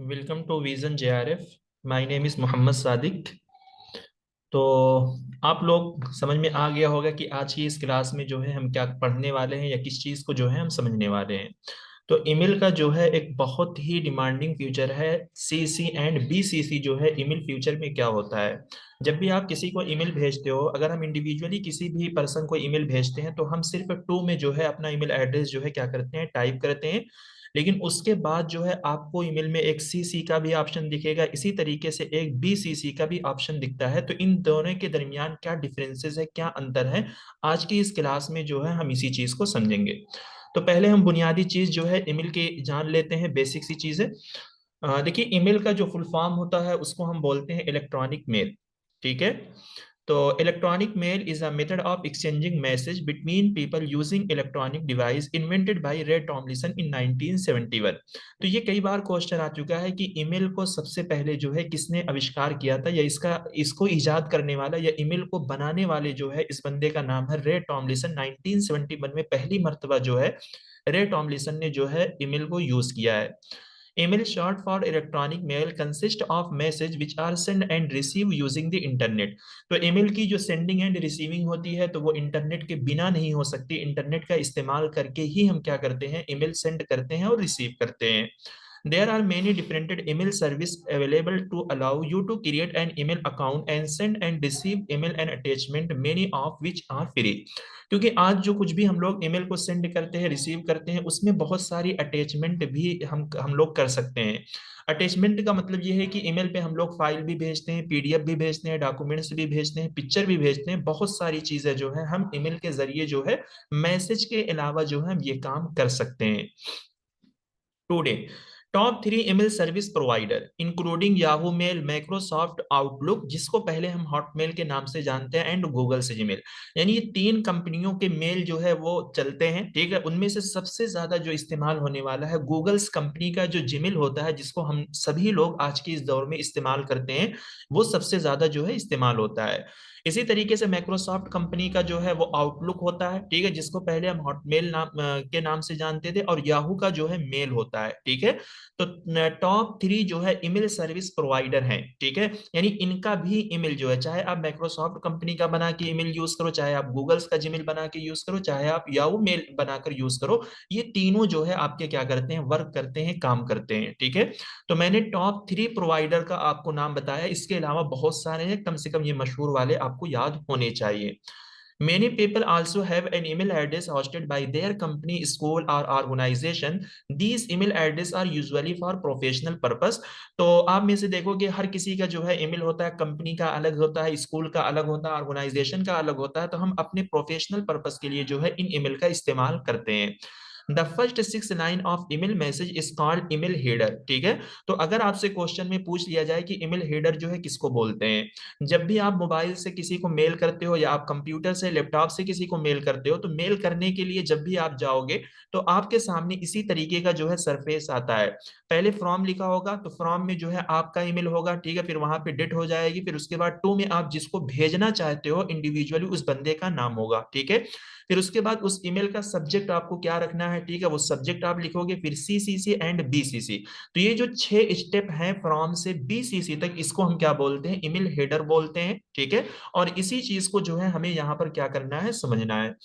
Welcome to vision JRF। My name is Mohammad Sadiq. तो आप लोग समझ में आ गया होगा कि आज की इस क्लास में जो है हम क्या पढ़ने वाले हैं या किस चीज़ को जो है हम समझने वाले हैं। तो ईमेल का जो है एक बहुत ही डिमांडिंग फ्यूचर है। CC एंड BCC जो है ईमेल फ्यूचर में क्या होता है। जब भी आप किसी को ईमेल भेजते हो, अगर हम इंडिविजुअली किसी भी पर्सन को ईमेल भेजते हैं तो हम सिर्फ टू में जो है अपना ईमेल एड्रेस जो है क्या करते हैं, टाइप करते हैं। लेकिन उसके बाद जो है आपको ईमेल में एक CC का भी ऑप्शन दिखेगा, इसी तरीके से एक BCC का भी ऑप्शन दिखता है। तो इन दोनों के दरमियान क्या डिफरेंसेस है, क्या अंतर है, आज की इस क्लास में जो है हम इसी चीज को समझेंगे। तो पहले हम बुनियादी चीज जो है ईमेल की जान लेते हैं, बेसिक सी चीज है। देखिए, ईमेल का जो फुल फॉर्म होता है उसको हम बोलते हैं इलेक्ट्रॉनिक मेल। ठीक है। तो electronic mail is a method of exchanging message between people using electronic device invented by Ray Tomlinson इन 1971। तो ये कई बार क्वेश्चन आ चुका है कि ईमेल को सबसे पहले जो है किसने आविष्कार किया था, या इसको इजाद करने वाला या ईमेल को बनाने वाले जो है इस बंदे का नाम है रे टॉमलिसन। 1971 में पहली मर्तबा जो है रे टॉमलिसन ने जो है ईमेल को यूज किया है। Email, short for electronic mail, consist of message which are sent and receive using the internet। तो ईमेल की जो सेंडिंग एंड रिसीविंग होती है तो वो इंटरनेट के बिना नहीं हो सकती। इंटरनेट का इस्तेमाल करके ही हम क्या करते हैं, ईमेल सेंड करते हैं और रिसीव करते हैं। There are many different email service available to allow you to create an email account and send and receive email and attachment, many of which are free। क्योंकि आज जो कुछ भी हम लोग ईमेल को सेंड करते हैं, रिसीव करते हैं, उसमें बहुत सारी अटैचमेंट भी हम लोग कर सकते हैं। अटैचमेंट का मतलब ये है कि ईमेल पे हम लोग फाइल भी भेजते हैं, PDF भी भेजते हैं, डॉक्यूमेंट्स भी भेजते हैं, पिक्चर भी भेजते हैं। बहुत सारी चीजें जो है हम ईमेल के जरिए जो है मैसेज के अलावा जो है हम ये काम कर सकते हैं। Today top 3 email service provider including Yahoo mail, Microsoft Outlook जिसको पहले हम हॉटमेल के नाम से जानते हैं, एंड गूगल से जीमेल। यानी ये तीन कंपनियों के मेल जो है वो चलते हैं। ठीक है। उनमें से सबसे ज्यादा जो इस्तेमाल होने वाला है गूगल्स कंपनी का जो जीमेल होता है, जिसको हम सभी लोग आज के इस दौर में इस्तेमाल करते हैं, वो सबसे ज्यादा जो है इस्तेमाल होता है। इसी तरीके से माइक्रोसॉफ्ट कंपनी का जो है वो आउटलुक होता है। ठीक है। जिसको पहले हम हॉटमेल के नाम से जानते थे, और याहू का जो है मेल होता है। ठीक है। तो टॉप 3 जो है ईमेल सर्विस प्रोवाइडर हैं। ठीक है। यानी इनका भी ईमेल जो है, चाहे आप माइक्रोसॉफ्ट कंपनी का बना के ईमेल यूज करो, चाहे आप गूगल्स का जीमेल बना के यूज करो, चाहे आप याहू मेल बनाकर यूज करो, ये तीनों जो है आपके क्या करते हैं, वर्क करते हैं, काम करते हैं। ठीक है। तो मैंने टॉप 3 प्रोवाइडर का आपको नाम बताया, इसके अलावा बहुत सारे हैं, कम से कम ये मशहूर वाले आपको याद होने चाहिए। Many people also have an email address hosted by their company, school or organization। These email address are usually for professional purpose। तो आप में से देखोगे हर किसी का जो है ईमेल होता है, कंपनी का अलग होता है, स्कूल का अलग होता है, ऑर्गेनाइजेशन का अलग होता है। तो हम अपने प्रोफेशनल पर्पस के लिए जो है इन ईमेल का इस्तेमाल करते हैं। The first 6 line of email message is called email header. ठीक है। तो अगर आपसे क्वेश्चन में पूछ लिया जाए कि ईमेल हेडर जो है किसको बोलते हैं, जब भी आप मोबाइल से किसी को मेल करते हो या आप कंप्यूटर से, लैपटॉप से किसी को मेल करते हो, तो मेल करने के लिए जब भी आप जाओगे तो आपके सामने इसी तरीके का जो है सरफेस आता है। पहले फ्रॉम लिखा होगा, तो फ्रॉम में जो है आपका ईमेल होगा। ठीक है। फिर वहां पे डेट हो जाएगी, फिर उसके बाद टू में आप जिसको भेजना चाहते हो इंडिविजुअली उस बंदे का नाम होगा। ठीक है। फिर उसके बाद उस ईमेल का सब्जेक्ट आपको क्या रखना है, ठीक है, वो सब्जेक्ट आप लिखोगे, फिर CCC एंड BCC। तो ये जो 6 स्टेप हैं फ्रॉम से BCC तक, इसको हम क्या बोलते हैं, ईमेल हेडर बोलते हैं। ठीक है। और इसी चीज को जो है हमें यहाँ पर क्या करना है, समझना है।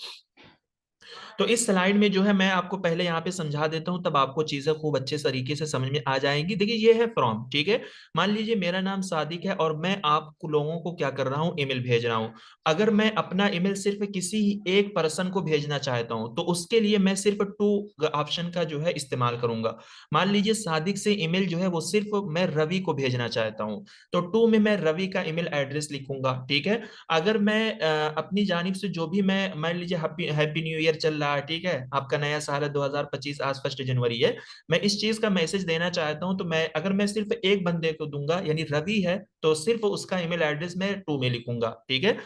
तो इस स्लाइड में जो है मैं आपको पहले यहाँ पे समझा देता हूँ, तब आपको चीजें खूब अच्छे तरीके से समझ में आ जाएंगी। देखिए, ये है फ्रॉम। ठीक है। मान लीजिए मेरा नाम सादिक है और मैं आप लोगों को क्या कर रहा हूँ, ईमेल भेज रहा हूँ। अगर मैं अपना ईमेल सिर्फ किसी एक पर्सन को भेजना चाहता हूँ, तो उसके लिए मैं सिर्फ टू ऑप्शन का जो है इस्तेमाल करूंगा। मान लीजिए सादिक से ईमेल जो है वो सिर्फ मैं रवि को भेजना चाहता हूँ, तो टू में मैं रवि का ईमेल एड्रेस लिखूंगा। ठीक है। अगर मैं अपनी जानिब से जो भी मैं, मान लीजिए हैप्पी हैप्पी न्यू ईयर चल रहा है, ठीक है, आपका नया साल है 2025, आज 1 जनवरी है, मैं इस चीज का मैसेज देना चाहता हूं, तो मैं अगर मैं सिर्फ एक बंदे को दूंगा, यानी रवि है, तो सिर्फ उसका ईमेल एड्रेस मैं टू में लिखूंगा। ठीक है।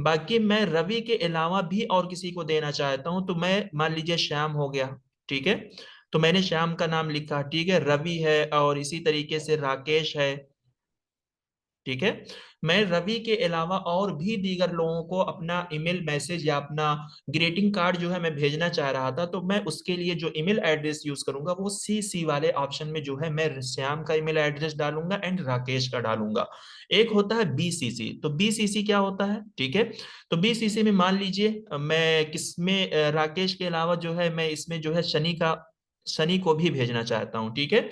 बाकी मैं रवि के अलावा भी और किसी को देना चाहता हूं, तो मैं मान लीजिए श्याम हो गया। ठीक है। तो मैंने श्याम का नाम लिखा। ठीक है। रवि है और इसी तरीके से राकेश है। ठीक है। मैं रवि के अलावा और भी दीगर लोगों को अपना ईमेल मैसेज या अपना ग्रीटिंग कार्ड जो है मैं भेजना चाह रहा था, तो मैं उसके लिए जो ईमेल एड्रेस यूज करूंगा वो सी वाले ऑप्शन में जो है मैं श्याम का ईमेल एड्रेस डालूंगा एंड राकेश का डालूंगा। एक होता है बीसीसी। तो बीसीसी क्या होता है, ठीक है। तो बीसीसी में मान लीजिए मैं किसमें राकेश के अलावा जो है मैं इसमें जो है शनि को भी भेजना चाहता हूँ, ठीक है।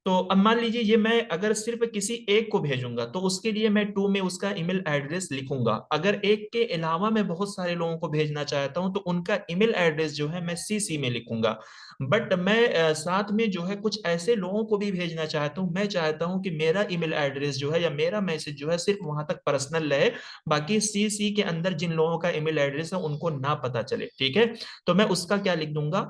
तो अब मान लीजिए ये मैं अगर सिर्फ किसी एक को भेजूंगा तो उसके लिए मैं टू में उसका ईमेल एड्रेस लिखूंगा। अगर एक के अलावा मैं बहुत सारे लोगों को भेजना चाहता हूं तो उनका ईमेल एड्रेस जो है मैं सीसी में लिखूंगा। बट मैं साथ में जो है कुछ ऐसे लोगों को भी भेजना चाहता हूं, मैं चाहता हूं कि मेरा ईमेल एड्रेस जो है या मेरा मैसेज जो है सिर्फ वहां तक पर्सनल रहे, बाकी सीसी के अंदर जिन लोगों का ईमेल एड्रेस है उनको ना पता चले, ठीक है। तो मैं उसका क्या लिख दूंगा,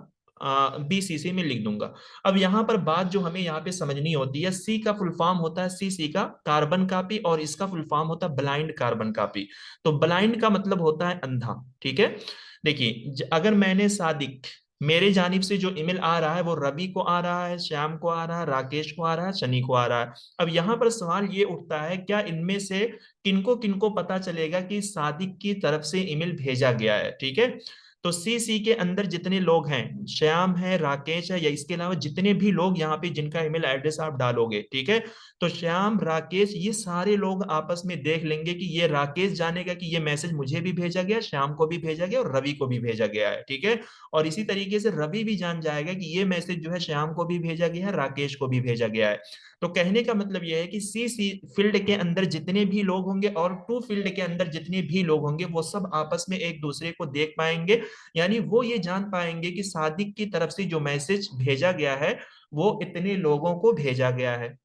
बीसीसी में लिख दूंगा। अब यहां पर बात जो हमें यहाँ पे समझनी होती है, सी का फुल फॉर्म होता है सी का कार्बन कॉपी, और इसका फुल फॉर्म होता है ब्लाइंड कार्बन कॉपी। तो ब्लाइंड का मतलब होता है अंधा, ठीक है। देखिए अगर मैंने सादिक, मेरे जानिब से जो ईमेल आ रहा है वो रवि को आ रहा है, श्याम को आ रहा है, राकेश को आ रहा है, शनि को आ रहा है। अब यहाँ पर सवाल ये उठता है क्या इनमें से किनको किनको पता चलेगा कि सादिक की तरफ से ईमेल भेजा गया है, ठीक है। तो सी के अंदर जितने लोग हैं, श्याम है, राकेश है, या इसके अलावा जितने भी लोग यहाँ पे जिनका ईमेल एड्रेस आप डालोगे, ठीक है। तो श्याम, राकेश, ये सारे लोग आपस में देख लेंगे कि ये राकेश जानेगा कि ये मैसेज मुझे भी भेजा गया, श्याम को भी भेजा गया और रवि को भी भेजा गया है, ठीक है। और इसी तरीके से रवि भी जान जाएगा कि ये मैसेज जो है श्याम को भी भेजा गया है, राकेश को भी भेजा गया है। तो कहने का मतलब यह है कि सी फील्ड के अंदर जितने भी लोग होंगे और टू फील्ड के अंदर जितने भी लोग होंगे वो सब आपस में एक दूसरे को देख पाएंगे, यानी वो ये जान पाएंगे कि सादिक की तरफ से जो मैसेज भेजा गया है वो इतने लोगों को भेजा गया है।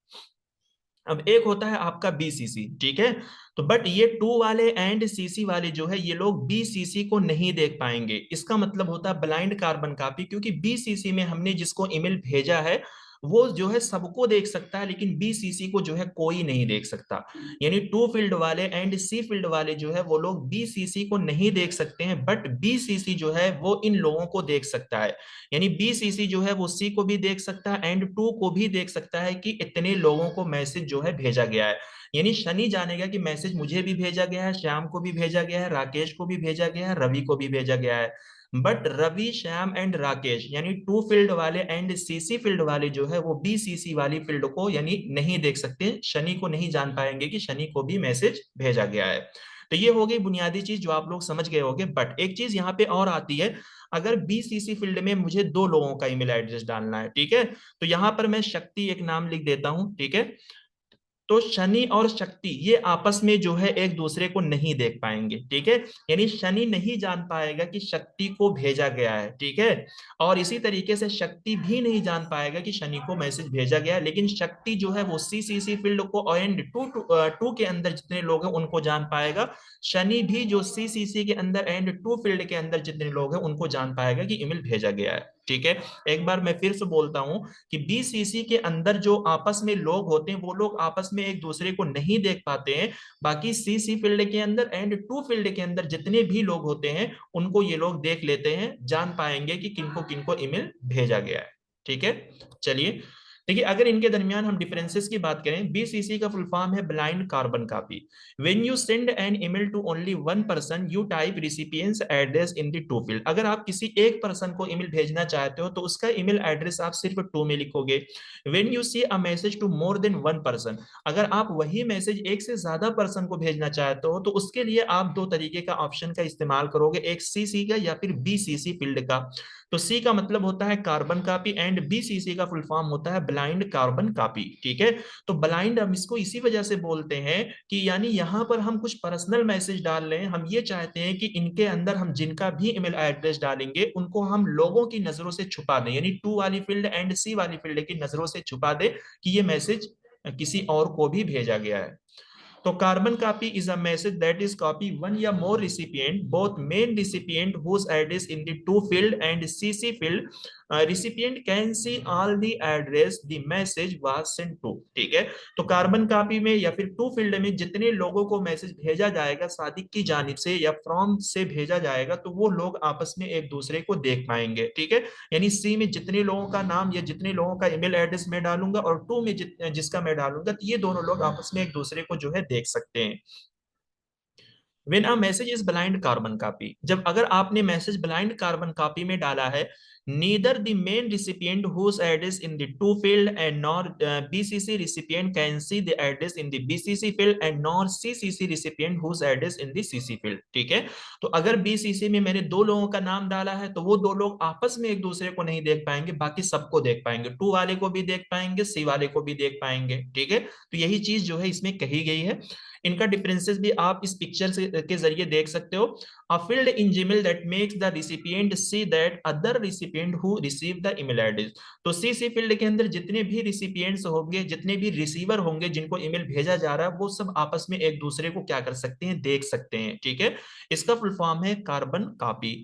अब एक होता है आपका बीसीसी, ठीक है। तो बट ये टू वाले एंड सीसी वाले जो है ये लोग बीसीसी को नहीं देख पाएंगे। इसका मतलब होता है ब्लाइंड कार्बन कॉपी, क्योंकि बीसीसी में हमने जिसको ईमेल भेजा है वो जो है सबको देख सकता है, लेकिन बीसीसी को जो है कोई नहीं देख सकता। यानी टू फील्ड वाले एंड सी फील्ड वाले जो है वो लोग बीसीसी को नहीं देख सकते हैं, बट बीसीसी जो है वो इन लोगों को देख सकता है। यानी बीसीसी जो है वो सी को भी देख सकता है एंड टू को भी देख सकता है कि इतने लोगों को मैसेज जो है भेजा गया है। यानी शनि जानेगा कि मैसेज मुझे भी भेजा गया है, श्याम को भी भेजा गया है, राकेश को भी भेजा गया है, रवि को भी भेजा गया है। बट रवि, श्याम एंड राकेश यानी टू फील्ड वाले एंड सीसी फील्ड वाले जो है वो बीसीसी वाली फील्ड को यानी नहीं देख सकते, शनि को नहीं जान पाएंगे कि शनि को भी मैसेज भेजा गया है। तो ये हो गई बुनियादी चीज जो आप लोग समझ गए होंगे। बट एक चीज यहाँ पे और आती है, अगर बीसीसी फील्ड में मुझे दो लोगों का ईमेल एड्रेस डालना है, ठीक है। तो यहां पर मैं शक्ति एक नाम लिख देता हूं, ठीक है। तो शनि और शक्ति ये आपस में जो है एक दूसरे को नहीं देख पाएंगे, ठीक है। यानी शनि नहीं जान पाएगा कि शक्ति को भेजा गया है, ठीक है। और इसी तरीके से शक्ति भी नहीं जान पाएगा कि शनि को मैसेज भेजा गया है, लेकिन शक्ति जो है वो सी फील्ड को एंड टू के अंदर जितने लोग हैं उनको जान पाएगा। शनि भी जो सी के अंदर एंड टू फील्ड के अंदर जितने लोग हैं उनको जान पाएगा कि ईमेल भेजा गया है, ठीक है। एक बार मैं फिर से बोलता हूं कि बीसीसी के अंदर जो आपस में लोग होते हैं वो लोग आपस में एक दूसरे को नहीं देख पाते हैं, बाकी सीसी फील्ड के अंदर एंड टू फील्ड के अंदर जितने भी लोग होते हैं उनको ये लोग देख लेते हैं, जान पाएंगे कि किनको किनको ईमेल भेजा गया है, ठीक है। चलिए देखिए अगर इनके दरमियान हम डिफरेंसेस की बात करें, बीसीसी का फुल फॉर्म है blind carbon copy. When you send an email to only one person you type recipients address in the to field. अगर आप किसी एक पर्सन को ईमेल भेजना चाहते हो तो उसका ईमेल एड्रेस आप सिर्फ टू में लिखोगे। When you see a message to more than one person, अगर आप वही मैसेज एक से ज्यादा पर्सन को भेजना चाहते हो तो उसके लिए आप दो तरीके का ऑप्शन का इस्तेमाल करोगे, एक सीसी का या फिर बीसीसी फील्ड का। तो सी का मतलब होता है कार्बन कॉपी एंड बीसीसी का फुल फॉर्म होता है ब्लाइंड कार्बन कॉपी, ठीक है। तो ब्लाइंड हम इसको इसी वजह से बोलते हैं कि यानी यहां पर हम कुछ पर्सनल मैसेज डाल रहे हैं, हम ये चाहते हैं कि इनके अंदर हम जिनका भी ईमेल एड्रेस डालेंगे उनको हम लोगों की नजरों से छुपा दें, यानी टू वाली फील्ड एंड सी वाली फील्ड की नजरों से छुपा दें कि ये मैसेज किसी और को भी भेजा गया है। तो carbon copy is a message that is copy one या मोर recipient, both main recipient whose address in the to field and cc field recipient can see all the address the message was sent to. ठीक है, तो carbon copy में या फिर to field में जितने लोगों को मैसेज भेजा जाएगा सादिक की जानिब से या फ्रॉम से भेजा जाएगा, तो वो लोग आपस में एक दूसरे को देख पाएंगे। ठीक है, यानी सी में जितने लोगों का नाम या जितने लोगों का ईमेल एड्रेस मैं डालूंगा और टू में जिसका मैं डालूंगा, तो ये दोनों लोग आपस में एक दूसरे को जो है देख सकते हैं। When a message is blind carbon copy, जब अगर आपने मैसेज ब्लाइंड कार्बन कॉपी में डाला है, neither the main recipient whose address in the to field and nor BCC recipient can see the address in the BCC field and nor CCC recipient whose address in the CC field। ठीक है, तो अगर BCC में मैंने दो लोगों का नाम डाला है तो वो दो लोग आपस में एक दूसरे को नहीं देख पाएंगे, बाकी सबको देख पाएंगे, टू वाले को भी देख पाएंगे, सी वाले को भी देख पाएंगे। ठीक है, तो यही चीज जो है इसमें कही गई है। इनका डिफरेंसेस भी आप इस पिक्चर के जरिए देख सकते हो। A field in Gmail that makes the recipient see that other recipient who receive the email address। तो CC फील्ड के अंदर जितने भी रिसिपिएंट्स होंगे, जितने भी रिसीवर होंगे जिनको ईमेल भेजा जा रहा है, वो सब आपस में एक दूसरे को क्या कर सकते हैं, देख सकते हैं। ठीक है, इसका फुल फॉर्म है carbon copy.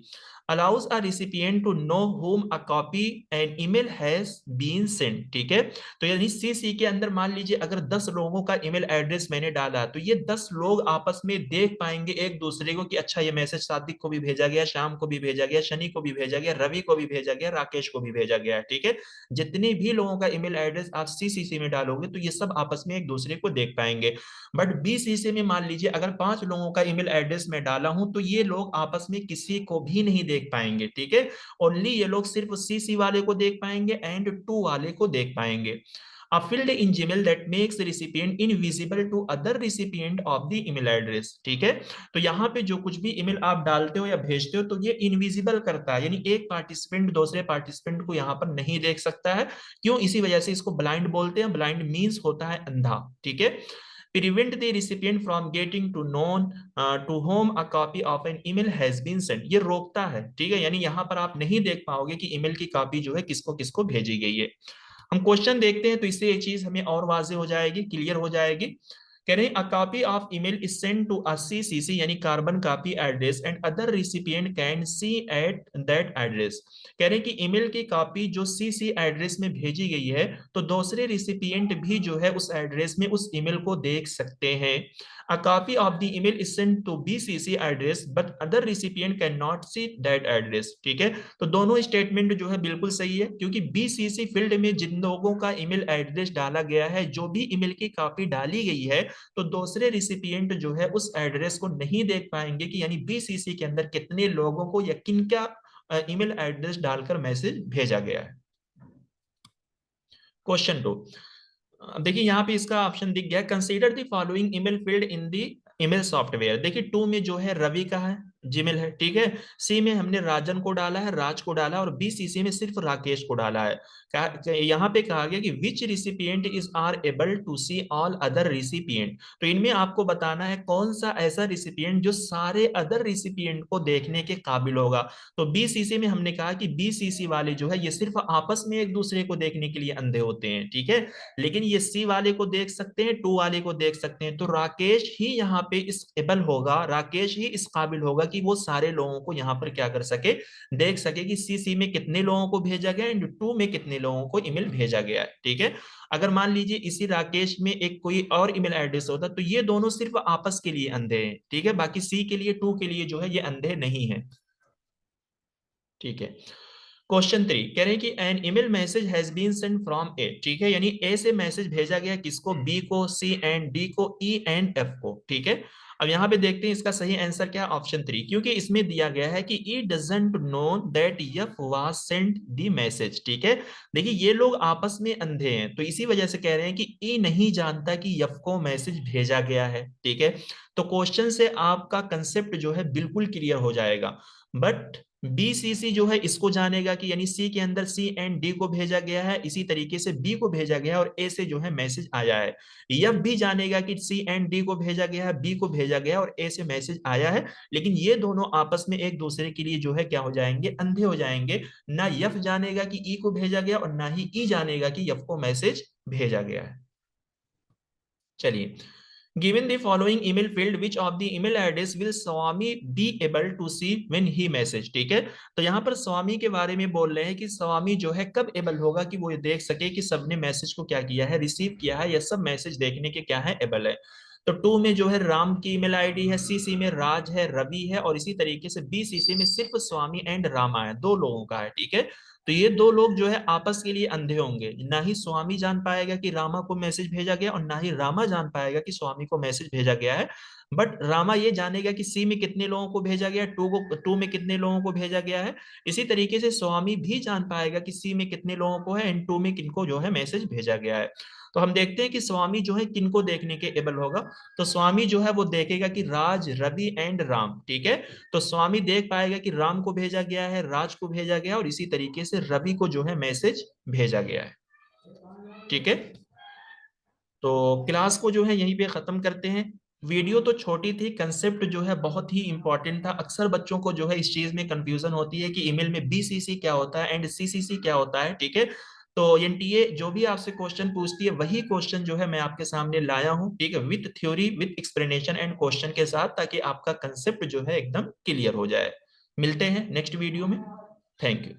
allows a recipient to know whom a copy and email has been sent। ठीक है, तो यानी सीसी के अंदर मान लीजिए अगर 10 लोगों का ईमेल एड्रेस मैंने डाला, तो ये 10 लोग आपस में देख पाएंगे एक दूसरे को कि अच्छा ये मैसेज सादिक को भी भेजा गया, शाम को भी भेजा गया, शनि को भी भेजा गया, रवि को भी भेजा गया, राकेश को भी भेजा गया। ठीक है, जितने भी लोगों का ईमेल एड्रेस आप सीसीसी में डालोगे तो ये सब आपस में एक दूसरे को देख पाएंगे। बट बीसीसी में मान लीजिए अगर 5 लोगों का ईमेल एड्रेस मैं डाला हूं, तो ये लोग आपस में किसी को भी नहीं देख पाएंगे। ठीक है, ओनली ये लोग सिर्फ सीसी वाले को देख पाएंगे एंड टू वाले को देख पाएंगे। A field in Gmail that makes the recipient invisible to other recipient of the email address। ठीक है, तो यहाँ पे जो कुछ भी ईमेल आप डालते हो या भेजते हो, तो ये इनविजिबल करता है, यानी एक पार्टिसिपेंट दूसरे पार्टिसिपेंट को यहाँ पर नहीं देख सकता है। क्यों? इसी वजह से इसको ब्लाइंड बोलते हैं। ब्लाइंड मीन्स होता है अंधा। ठीक है, prevent the recipient from getting to know to whom a copy of an email has been sent। ये रोकता है। ठीक है, यानी यहाँ पर आप नहीं देख पाओगे कि ईमेल की कॉपी जो है किसको किसको भेजी गई है। हम क्वेश्चन देखते हैं तो इससे ये चीज हमें और वाजे हो जाएगी, क्लियर हो जाएगी। कह रहे हैं a copy of email is sent to a CCC यानी carbon copy address and other recipient can see at that address. कह रहे हैं कि ईमेल की कॉपी जो सीसी एड्रेस में भेजी गई है, तो दूसरे रिसिपिएंट भी जो है उस एड्रेस में उस ईमेल को देख सकते हैं। A copy of the email is sent to BCC address but other recipient cannot see that address। ठीक है, तो दोनों स्टेटमेंट जो है बिल्कुल सही है, क्योंकि बीसीसी फील्ड में जिन लोगों का ईमेल एड्रेस डाला गया है, जो भी ईमेल की कॉपी डाली गई है, तो दूसरे रिसिपिएंट जो है उस एड्रेस को नहीं देख पाएंगे कि यानी बीसीसी के अंदर कितने लोगों को या किनका ईमेल एड्रेस डालकर मैसेज भेजा गया है। क्वेश्चन 2, अब देखिए यहाँ पे इसका ऑप्शन दिख गया, consider the following email field in the email software. देखिए टू में जो है रवि का है जीमेल है। ठीक है, सी में हमने राजन को डाला है, राज को डाला, और बीसीसी में सिर्फ राकेश को डाला है। यहाँ पे कहा गया कि which recipient is are able to see all other recipient. तो इनमें आपको बताना है कौन सा ऐसा रिसिपिएंट जो सारे अदर रिसिपिएंट को देखने के काबिल होगा। तो बीसीसी में हमने कहा कि बीसीसी वाले जो है ये सिर्फ आपस में एक दूसरे को देखने के लिए अंधे होते हैं। ठीक है, लेकिन ये सी वाले को देख सकते हैं, टू वाले को देख सकते हैं। तो राकेश ही यहाँ पे इस एबल होगा, राकेश ही इस काबिल होगा कि वो सारे लोगों को यहाँ पर क्या कर सके, देख सके कि सी में कितने लोगों को भेजा गया एंड टू में कितने लोगों को ईमेल भेजा गया है। ठीक है, अगर मान लीजिए इसी राकेश में एक कोई और ईमेल एड्रेस होता, तो ये दोनों सिर्फ आपस के लिए अंधे हैं। ठीक है, बाकी सी के लिए टू के लिए जो है ये अंधे नहीं है। ठीक है, क्वेश्चन 3 कह रहे हैं कि an email message has been sent from A. ठीक है, यानी ए से मैसेज भेजा गया किसको, बी को, सी एंड डी को, ई एंड एफ को। ठीक है, अब यहाँ पे देखते हैं इसका सही आंसर क्या है, ऑप्शन 3, क्योंकि इसमें दिया गया है कि E doesn't know that F was sent the message. ठीक है, देखिए ये लोग आपस में अंधे हैं, तो इसी वजह से कह रहे हैं कि ई नहीं जानता कि एफ को मैसेज भेजा गया है। ठीक है, तो क्वेश्चन से आपका कंसेप्ट जो है बिल्कुल क्लियर हो जाएगा। बट बीसीसी जो है इसको जानेगा कि यानी सी के अंदर सी एंड डी को भेजा गया है, इसी तरीके से बी को भेजा गया है और ए से जो है मैसेज आया है। यह भी जानेगा कि सी एंड डी को भेजा गया है, बी को भेजा गया है और ए से मैसेज आया है। लेकिन ये दोनों आपस में एक दूसरे के लिए जो है क्या हो जाएंगे, अंधे हो जाएंगे। ना यफ जानेगा कि ई को भेजा गया और ना ही ई जानेगा कि यफ को मैसेज भेजा गया है। चलिए, Given the following email field, which of the email address will Swami be able to see when he message? ठीक है, तो यहाँ पर स्वामी के बारे में बोल रहे हैं कि स्वामी जो है कब एबल होगा कि वो ये देख सके कि सबने मैसेज को क्या किया है, रिसीव किया है, या सब मैसेज देखने के क्या है, एबल है। तो टू में जो है राम की ईमेल आईडी है, सी सी में राज है, रवि है, और इसी तरीके से बी सी सी में सिर्फ स्वामी एंड रामा है, दो लोगों का है। ठीक है, तो ये दो लोग जो है आपस के लिए अंधे होंगे, ना ही स्वामी जान पाएगा कि रामा को मैसेज भेजा गया और ना ही रामा जान पाएगा कि स्वामी को मैसेज भेजा गया है। बट रामा ये जानेगा कि सी में कितने लोगों को भेजा गया, टू में कितने लोगों को भेजा गया है। इसी तरीके से स्वामी भी जान पाएगा कि सी में कितने लोगों को है एंड टू में किनको जो है मैसेज भेजा गया है। तो हम देखते हैं कि स्वामी जो है किनको देखने के एबल होगा। तो स्वामी जो है वो देखेगा कि राज, रवि एंड राम। ठीक है, तो स्वामी देख पाएगा कि राम को भेजा गया है, राज को भेजा गया, और इसी तरीके से रवि को जो है मैसेज भेजा गया है। ठीक है, तो क्लास को जो है यहीं पे खत्म करते हैं। वीडियो तो छोटी थी, कंसेप्ट जो है बहुत ही इंपॉर्टेंट था। अक्सर बच्चों को जो है इस चीज में कंफ्यूजन होती है कि ईमेल में बीसीसी क्या होता है एंड सीसीसी क्या होता है। ठीक है, तो एनटीए जो भी आपसे क्वेश्चन पूछती है वही क्वेश्चन जो है मैं आपके सामने लाया हूँ। ठीक है, with theory, with explanation and question के साथ, ताकि आपका कंसेप्ट जो है एकदम क्लियर हो जाए। मिलते हैं नेक्स्ट वीडियो में। Thank you.